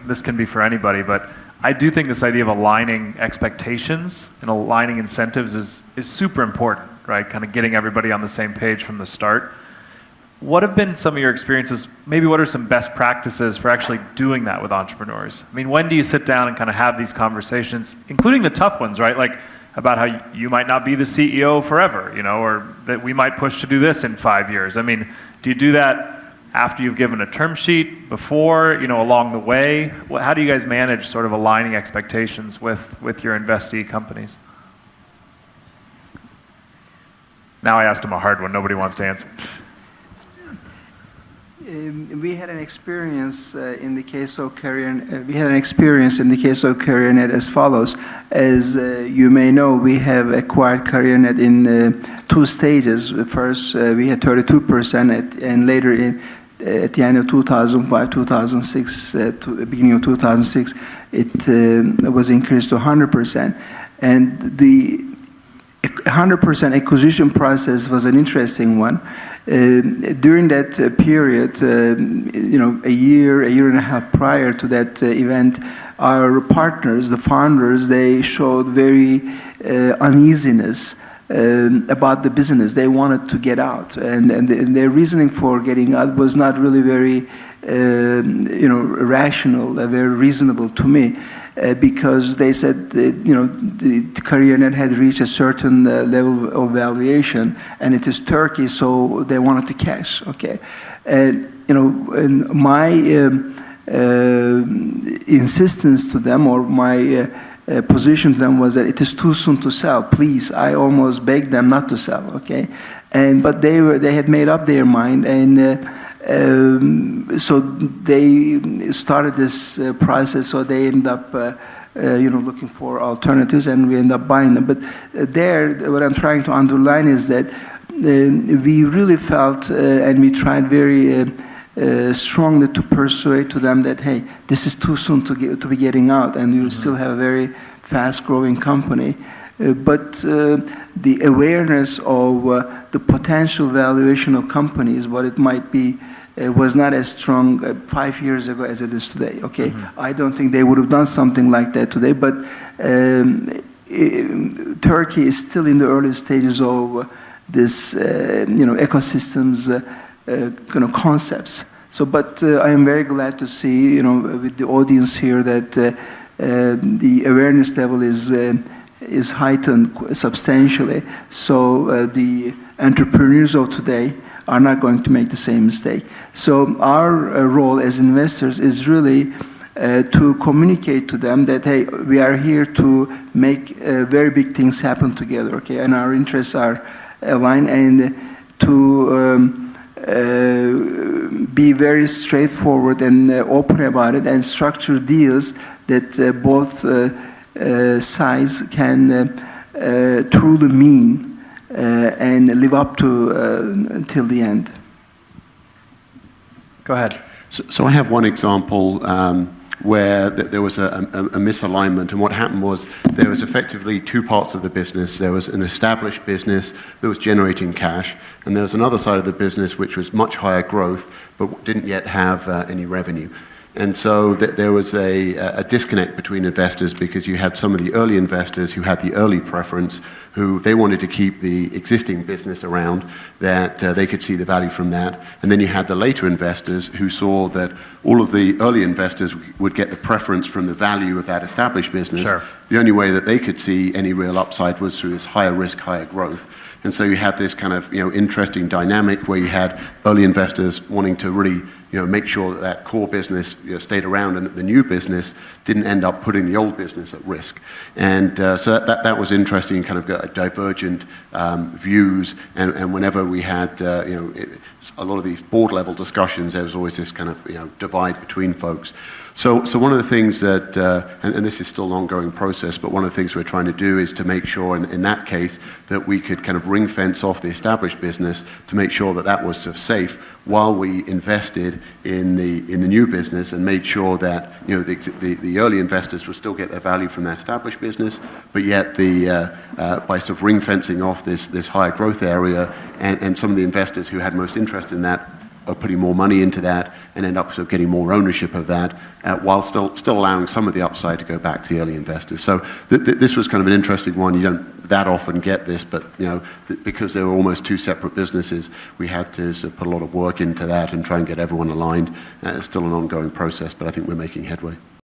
this can be for anybody, but I do think this idea of aligning expectations and aligning incentives is super important, right? Kind of getting everybody on the same page from the start. What have been some of your experiences? Maybe what are some best practices for actually doing that with entrepreneurs? I mean, when do you sit down and kind of have these conversations, including the tough ones, right? Like about how you might not be the CEO forever, you know, or that we might push to do this in 5 years. I mean, do you do that after you've given a term sheet, before, you know, along the way? How do you guys manage sort of aligning expectations with your investee companies? Now I asked him a hard one. Nobody wants to answer. We had an experience in the case of CareerNet as follows. As you may know, we have acquired CareerNet in 2 stages. First, we had 32%, and later at the end of 2005, 2006, beginning of 2006, it was increased to 100%. And the 100% acquisition process was an interesting one. During that period, you know, a year and a half prior to that event, our partners, the founders, they showed very uneasiness about the business. They wanted to get out, and their reasoning for getting out was not really very, you know, rational, very reasonable to me. Because they said, you know, the CareerNet had reached a certain level of valuation, and it is Turkey, so they wanted to cash. Okay, and you know, and my insistence to them, or my position to them, was that it is too soon to sell. Please, I almost begged them not to sell. Okay, but they had made up their mind, and. So they started this process, so they end up you know, looking for alternatives, and we end up buying them. But what I'm trying to underline is that we really felt, and we tried very strongly to persuade to them that, hey, this is too soon to be getting out, and you still have a very fast-growing company. But the awareness of the potential valuation of companies, what it might be, was not as strong 5 years ago as it is today. Okay, I don't think they would have done something like that today. But Turkey is still in the early stages of this, you know, ecosystems kind of concepts. So, but I am very glad to see, you know, with the audience here, that the awareness level is heightened substantially. So the entrepreneurs of today are not going to make the same mistake. So our role as investors is really to communicate to them that, hey, we are here to make very big things happen together, okay? And our interests are aligned, and to be very straightforward and open about it, and structure deals that both sides can truly mean and live up to until the end. Go ahead. So I have one example where there was a misalignment, and what happened was there was effectively 2 parts of the business. There was an established business that was generating cash, and there was another side of the business which was much higher growth but didn't yet have any revenue. And so there was a disconnect between investors, because you had some of the early investors who had the early preference, who they wanted to keep the existing business around, that they could see the value from that. And then you had the later investors who saw that all of the early investors would get the preference from the value of that established business. Sure. The only way that they could see any real upside was through this higher risk, higher growth. And so you had this kind of, you know, interesting dynamic where you had early investors wanting to really, you know, make sure that that core business, you know, stayed around, and that the new business didn't end up putting the old business at risk. And so that was interesting, kind of divergent views. And whenever we had, you know, a lot of these board level discussions, there was always this kind of, you know, divide between folks. So one of the things that, and this is still an ongoing process, but one of the things we're trying to do is to make sure in that case that we could kind of ring fence off the established business to make sure that that was sort of safe, while we invested in the new business and made sure that, you know, the early investors would still get their value from their established business, but yet by sort of ring fencing off this higher growth area, and some of the investors who had most interest in that putting more money into that and end up sort of getting more ownership of that, while still allowing some of the upside to go back to the early investors. So this was kind of an interesting one. You don't that often get this, but because they were almost two separate businesses, we had to sort of put a lot of work into that and try and get everyone aligned. It's still an ongoing process, but I think we're making headway.